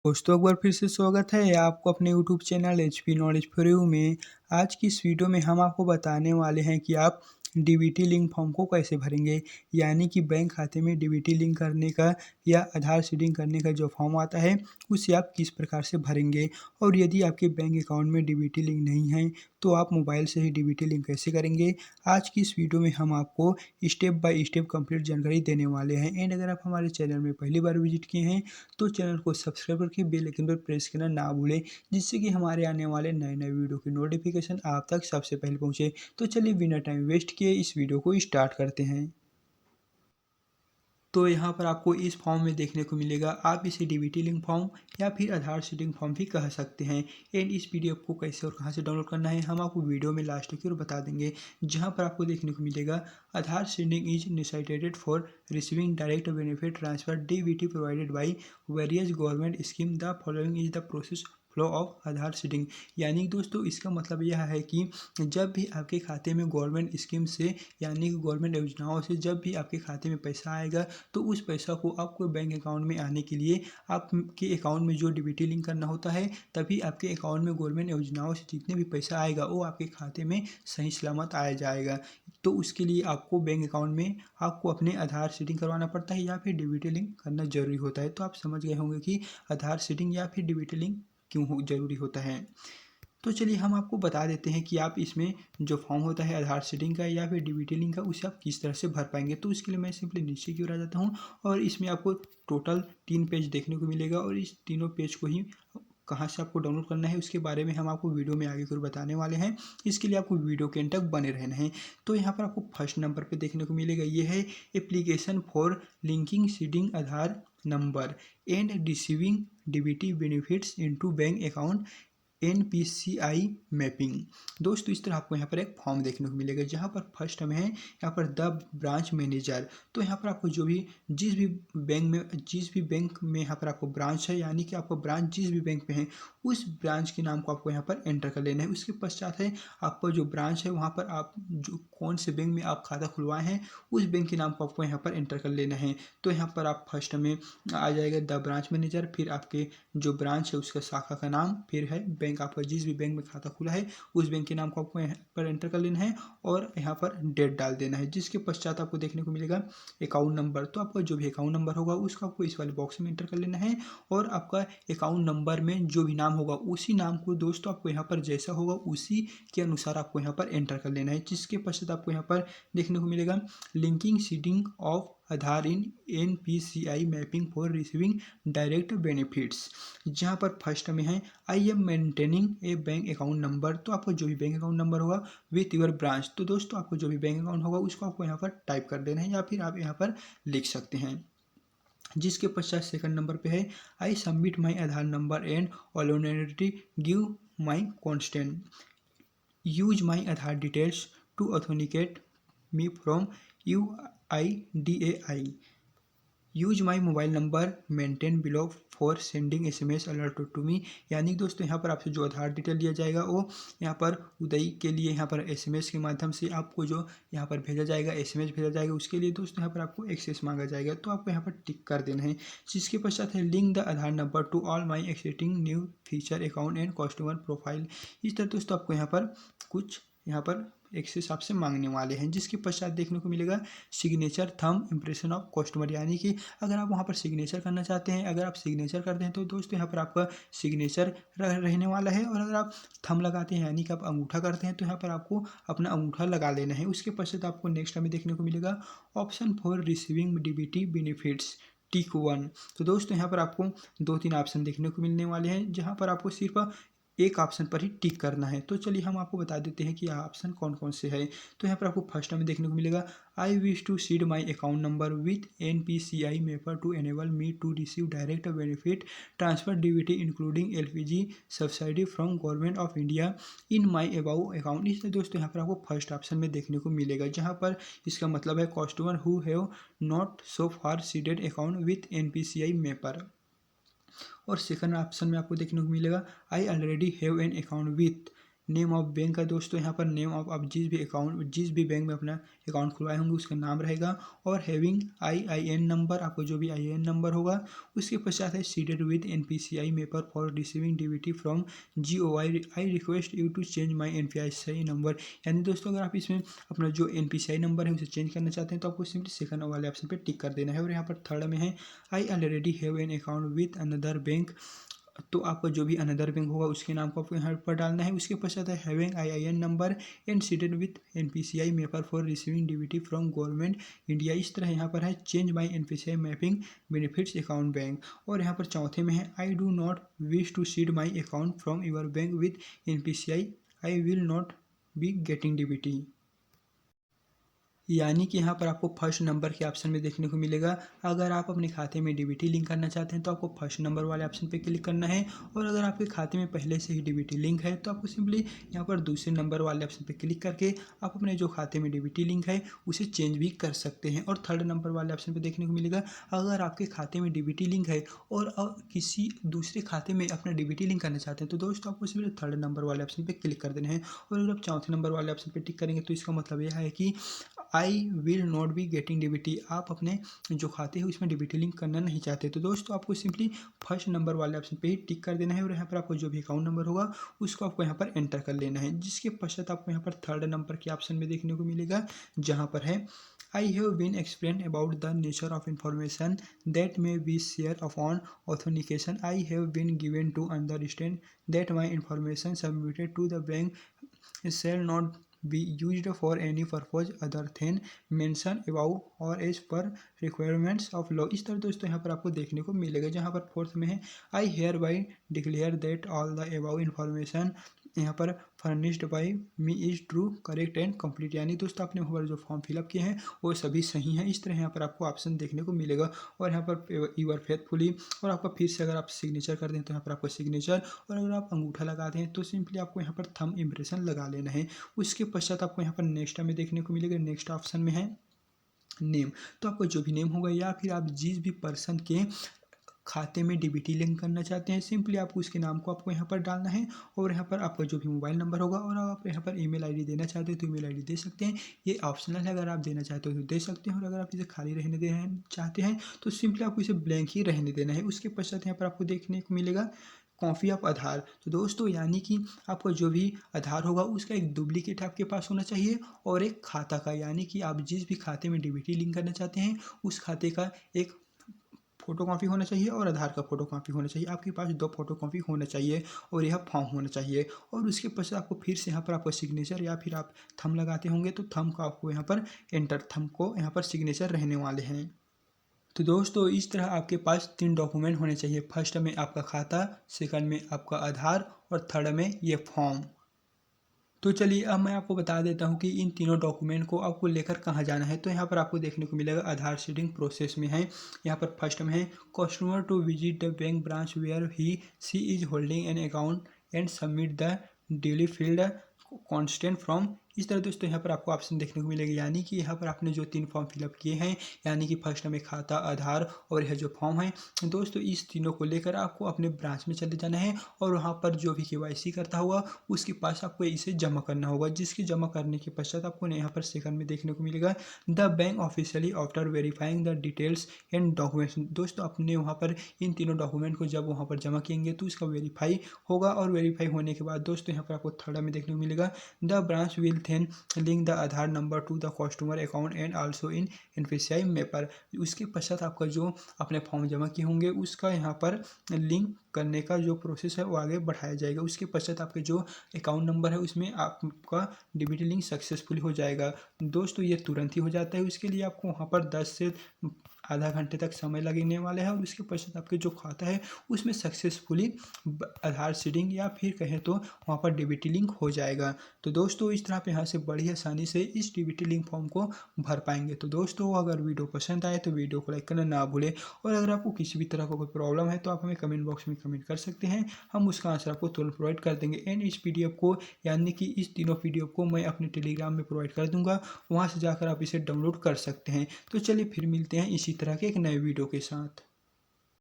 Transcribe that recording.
दोस्तों एक बार फिर से स्वागत है आपको अपने YouTube channel HP knowledge for you में। आज की इस वीडियो में हम आपको बताने वाले हैं कि आप डीबीटी लिंक फॉर्म को कैसे भरेंगे। यानी कि बैंक खाते में डीबीटी लिंक करने का या आधार सीडिंग करने का जो फॉर्म आता है उसे आप किस प्रकार से भरेंगे। और यदि आपके बैंक अकाउंट में डीबीटी लिंक नहीं है तो आप मोबाइल से ही डीबीटी लिंक कैसे करेंगे। आज की इस वीडियो में हम आपको स्टेप बाय स्टेप कंप्लीट जानकारी देने वाले हैं। एंड अगर आप हमारे चैनल में पहली बार विजिट किए हैं तो चैनल को सब्सक्राइब करके बेल आइकन पर प्रेस करना ना भूलें, जिससे कि हमारे आने वाले नए नए वीडियो की नोटिफिकेशन आप तक सबसे पहले पहुंचे। तो चलिए बिना टाइम वेस्ट किए इस वीडियो को स्टार्ट करते हैं। तो यहाँ पर आपको इस फॉर्म में देखने को मिलेगा, आप इसे डीबीटी लिंक फॉर्म या फिर आधार सीडिंग फॉर्म भी कह सकते हैं। एंड इस पीडीएफ को कैसे और कहाँ से डाउनलोड करना है हम आपको वीडियो में लास्ट की ओर बता देंगे। जहाँ पर आपको देखने को मिलेगा, Aadhaar seeding is necessitated for receiving direct benefit transfer DBT provided by various government scheme, the following is the process flow of Aadhaar seeding. यानी कि दोस्तों इसका मतलब यह है कि जब भी आपके खाते में गवर्नमेंट स्कीम से यानी कि गवर्नमेंट योजनाओं से जब भी आपके खाते में पैसा आएगा तो उस पैसा को आपको बैंक अकाउंट में आने के लिए आपके अकाउंट में जो डीबीटी लिंक करना होता है, तभी आपके अकाउंट में गवर्नमेंट योजनाओं से जितने भी पैसा आएगा वो आपके खाते में सही सलामत आया जाएगा। तो उसके लिए आपको बैंक अकाउंट में आपको अपने आधार सीडिंग करवाना पड़ता है या फिर डीबीटी लिंक करना जरूरी होता है। तो आप समझ गए होंगे कि आधार सीडिंग या फिर डीबीटी लिंक क्यों जरूरी होता है। तो चलिए हम आपको बता देते हैं कि आप इसमें जो फॉर्म होता है आधार सीडिंग का या फिर डीबीटी लिंक का उसे आप किस तरह से भर पाएंगे। तो इसके लिए मैं सिंपली नीचे की ओर आ जाता हूँ और इसमें आपको टोटल 3 पेज देखने को मिलेगा और इस तीनों पेज को ही कहाँ से आपको डाउनलोड करना है उसके बारे में हम आपको वीडियो में आगे की ओर बताने वाले हैं। इसके लिए आपको वीडियो के अंत तक बने रहना है। तो यहाँ पर आपको फर्स्ट नंबर पर देखने को मिलेगा, ये है application for linking seeding Aadhaar number and receiving DBT benefits into bank account NPCI mapping. दोस्तों इस तरह आपको यहाँ पर एक फॉर्म देखने को मिलेगा, जहाँ पर फर्स्ट में है यहाँ पर द ब्रांच मैनेजर। तो यहाँ पर आपको जो भी जिस भी बैंक में यहाँ पर आपको ब्रांच है, यानी कि आपको ब्रांच जिस भी बैंक में है उस ब्रांच के नाम को आपको यहाँ पर एंटर कर लेना है। उसके पश्चात है आपका जो ब्रांच है वहाँ पर आप जो कौन से बैंक में आप खाता खुलवाए हैं उस बैंक के नाम को आपको यहाँ पर एंटर कर लेना है। तो यहाँ पर आप फर्स्ट में आ जाएगा द ब्रांच मैनेजर, फिर आपके जो ब्रांच है उसका शाखा का नाम, फिर है बैंक, आपका जिस भी बैंक में खाता खुला है उस बैंक के नाम को आपको यहाँ पर एंटर कर लेना है और यहाँ पर डेट डाल देना है। जिसके पश्चात आपको देखने को मिलेगा अकाउंट नंबर। तो आपका जो भी अकाउंट नंबर होगा उसका आपको इस वाले बॉक्स में एंटर कर लेना है और आपका अकाउंट नंबर में जो भी नाम होगा उसी नाम को दोस्तों आपको यहाँ पर जैसा होगा उसी के अनुसार आपको यहाँ पर एंटर कर लेना है। जिसके पश्चात आपको यहाँ पर देखने को मिलेगा linking seeding of Aadhaar in NPCI mapping for receiving direct benefits. जहाँ पर फर्स्ट में है I am maintaining A bank account number. तो आपका जो भी बैंक अकाउंट नंबर होगा विथ योर ब्रांच। तो दोस्तों आपको जो भी बैंक अकाउंट होगा उसको आपको यहाँ पर टाइप कर देना है या फिर आप यहाँ पर लिख सकते हैं। जिसके पश्चात सेकंड नंबर पे है I submit my Aadhaar number and already give my constant use my Aadhaar details to authenticate me from UIDAI use my mobile number maintain below for sending SMS alert to me. यानी दोस्तों यहाँ पर आपसे जो आधार detail दिया जाएगा वो यहाँ पर उदय के लिए यहाँ पर SMS के माध्यम से आपको जो यहाँ पर भेजा जाएगा, SMS भेजा जाएगा, उसके लिए दोस्तों यहाँ पर आपको एक्सेस मांगा जाएगा। तो आपको यहाँ पर टिक कर देना है। जिसके पश्चात है link the Aadhaar number two all my existing new feature account and customer profile. इस तरह दोस्तों आपको यहाँ पर कुछ यहाँ पर एक्सेस आपसे मांगने वाले हैं। जिसके पश्चात देखने को मिलेगा signature thumb impression of customer. यानी कि अगर आप वहाँ पर सिग्नेचर करना चाहते हैं, अगर आप सिग्नेचर करते हैं तो दोस्तों यहाँ पर आपका सिग्नेचर रहने वाला है। और अगर आप थंब लगाते हैं यानी कि आप अंगूठा करते हैं तो यहाँ पर आपको अपना अंगूठा लगा लेना है। उसके पश्चात आपको नेक्स्ट में देखने को मिलेगा option for receiving DBT benefits tick 1। तो दोस्तों यहाँ पर आपको 2-3 ऑप्शन देखने को मिलने वाले हैं, जहाँ पर आपको सिर्फ एक ऑप्शन पर ही टिक करना है। तो चलिए हम आपको बता देते हैं कि यह ऑप्शन कौन कौन से है। तो यहाँ पर आपको फर्स्ट में देखने को मिलेगा I wish to seed my account number with NPCI mapper to enable me to receive direct benefit transfer DBT including LPG subsidy from government of India in my अबाउ अकाउंट। इसलिए दोस्तों यहाँ पर आपको फर्स्ट ऑप्शन में देखने को मिलेगा, जहाँ पर इसका मतलब है customer who have not so far seeded account with NPCI mapper. और सेकंड ऑप्शन में आपको देखने को मिलेगा I already have an account with name of bank का दोस्तों यहाँ पर नेम ऑफ आप जिस भी बैंक में अपना अकाउंट खुलवाए होंगे उसका नाम रहेगा। और हैविंग IIN नंबर, आपको जो भी IIN नंबर होगा। उसके पश्चात है seeded with NPCI mapper for receiving DBT from GOI, I request you to change my NPCI number. यानी दोस्तों अगर आप इसमें अपना जो NPCI नंबर है उसे चेंज करना चाहते हैं तो आपको सिंपली सेकंड वाले ऑप्शन पे टिक कर देना है। और यहाँ पर थर्ड में है I already have an account with another bank, तो आपका जो भी अनदर बैंक होगा उसके नाम को आपको यहाँ पर डालना है। उसके पश्चात है having IIN number and seeded with NPCI mapper for receiving DBT from government India. इस तरह यहाँ पर है change my NPCI mapping benefits account bank. और यहाँ पर चौथे में है I do not wish to seed my account from your bank with NPCI, I will not be getting DBT। यानी कि यहाँ पर आपको फर्स्ट नंबर के ऑप्शन में देखने को मिलेगा। अगर आप अपने खाते में DBT लिंक करना चाहते हैं तो आपको फर्स्ट नंबर वाले ऑप्शन पे क्लिक करना है। और अगर आपके खाते में पहले से ही DBT लिंक है तो आपको सिंपली यहाँ पर दूसरे नंबर वाले ऑप्शन पे क्लिक करके आप अपने जो खाते में DBT लिंक है उसे चेंज भी कर सकते हैं। और थर्ड नंबर वाले ऑप्शन पर देखने को मिलेगा अगर आपके खाते में DBT लिंक है और किसी दूसरे खाते में अपना DBT लिंक करना चाहते हैं तो दोस्तों आपको सिंपली थर्ड नंबर वाले ऑप्शन पर क्लिक कर देना है। और अगर आप चौथे नंबर वाले ऑप्शन पर टिक करेंगे तो इसका मतलब यह है कि आई will not be getting DBT, आप अपने जो खाते हैं उसमें DBT लिंक करना नहीं चाहते। तो दोस्तों आपको सिंपली फर्स्ट नंबर वाले ऑप्शन पे ही टिक कर देना है। और यहाँ पर आपको जो भी अकाउंट नंबर होगा उसको आपको यहाँ पर एंटर कर लेना है। जिसके पश्चात आपको यहाँ पर थर्ड नंबर के ऑप्शन में देखने को मिलेगा जहाँ पर है I have been explain about the nature of information that may be share upon authentication, I have been given to understand that my information submitted to the bank shall not be used for any purpose other than mentioned above or as per requirements of law। इस तरह दोस्तों यहाँ पर आपको देखने को मिलेगा। जहाँ पर फोर्थ में है I hereby declare that all the above information यहाँ पर furnished by me is true correct and complete. यानी दोस्तों आपने वहाँ पर जो फॉर्म फिलअप किए हैं वो सभी सही हैं। इस तरह यहाँ पर आपको ऑप्शन देखने को मिलेगा। और यहाँ पर यूआर फेथफुली, और आपका फिर से अगर आप सिग्नेचर कर दें तो यहाँ पर आपको सिग्नेचर, और अगर आप अंगूठा लगाते हैं तो सिंपली आपको यहाँ पर थंब इम्प्रेशन लगा लेना है। उसके पश्चात आपको यहाँ पर नेक्स्ट में देखने को मिलेगा। नेक्स्ट ऑप्शन में है नेम, तो आपका जो भी नेम होगा या फिर आप जिस भी पर्सन के खाते में DBT लिंक करना चाहते हैं सिंपली आपको उसके नाम को आपको यहाँ पर डालना है। और यहाँ पर आपका जो भी मोबाइल नंबर होगा, और आप यहाँ पर ईमेल आईडी देना चाहते हैं तो ईमेल आईडी दे सकते हैं, ये ऑप्शनल है। अगर आप देना चाहते हो तो दे सकते हैं, और अगर आप इसे खाली रहने देना चाहते हैं तो सिंपली आपको इसे ब्लैंक ही रहने देना है। उसके पश्चात यहाँ पर आपको देखने को मिलेगा कॉपी ऑफ आधार। तो दोस्तों यानी कि आपका जो भी आधार होगा उसका एक डुप्लीकेट आपके पास होना चाहिए और एक खाता का, यानी कि आप जिस भी खाते में DBT लिंक करना चाहते हैं उस खाते का एक फोटो कॉपी होना चाहिए और आधार का फोटो कॉपी होना चाहिए। आपके पास 2 फोटो कॉपी होना चाहिए और यह फॉर्म होना चाहिए। और उसके पश्चात आपको फिर से यहाँ पर आपको सिग्नेचर या फिर आप थंब लगाते होंगे तो थंब का आपको यहाँ पर एंटर, थंब को यहाँ पर सिग्नेचर रहने वाले हैं। तो दोस्तों इस तरह आपके पास 3 डॉक्यूमेंट होने चाहिए। फर्स्ट में आपका खाता, सेकंड में आपका आधार और थर्ड में ये फॉर्म। तो चलिए अब मैं आपको बता देता हूँ कि इन तीनों डॉक्यूमेंट को आपको लेकर कहाँ जाना है। तो यहाँ पर आपको देखने को मिलेगा आधार सीडिंग प्रोसेस में है। यहाँ पर फर्स्ट में है customer to visit the bank branch where he she is holding an account and submit the duly filled consent form. इस तरह दोस्तों यहाँ पर आपको ऑप्शन देखने को मिलेगा, यानी कि यहाँ पर आपने जो 3 फॉर्म फिलअप किए हैं, यानी कि फर्स्ट में खाता, आधार और यह जो फॉर्म है दोस्तों, इस तीनों को लेकर आपको अपने ब्रांच में चले जाना है और वहाँ पर जो भी KYC करता हुआ उसके पास आपको इसे जमा करना होगा। जिसकी जमा करने के पश्चात आपको यहाँ पर सेकंड में देखने को मिलेगा the bank officially after verifying the details and documents. दोस्तों अपने वहाँ पर इन तीनों डॉक्यूमेंट को जब वहाँ पर जमा किएंगे तो उसका वेरीफाई होगा, और वेरीफाई होने के बाद दोस्तों यहाँ पर आपको थर्ड में देखने को मिलेगा the branch will then link the Aadhaar number two the customer account and also in NPCI mapper. उसके पश्चात आपका जो अपने फॉर्म जमा किए होंगे उसका यहाँ पर लिंक करने का जो प्रोसेस है वो आगे बढ़ाया जाएगा। उसके पश्चात आपके जो अकाउंट नंबर है उसमें आपका DBT लिंक सक्सेसफुल हो जाएगा। दोस्तों ये तुरंत ही हो जाता है। उसके लिए आपको वहाँ पर 10 से आधा घंटे तक समय लगने वाला है, और उसके पश्चात आपके जो खाता है उसमें सक्सेसफुली आधार सीडिंग या फिर कहें तो वहाँ पर DBT लिंक हो जाएगा। तो दोस्तों इस तरह आप यहाँ से बड़ी आसानी से इस DBT लिंक फॉर्म को भर पाएंगे। तो दोस्तों अगर वीडियो पसंद आए तो वीडियो को लाइक करना ना भूलें, और अगर आपको किसी भी तरह का कोई प्रॉब्लम है तो आप हमें कमेंट बॉक्स में कमेंट कर सकते हैं, हम उसका आंसर आपको तुरंत प्रोवाइड कर देंगे। एंड इस PDF को यानी कि इस तीनों PDF को मैं अपने टेलीग्राम में प्रोवाइड कर दूंगा, वहाँ से जाकर आप इसे डाउनलोड कर सकते हैं। तो चलिए फिर मिलते हैं इसी तरह के एक नए वीडियो के साथ।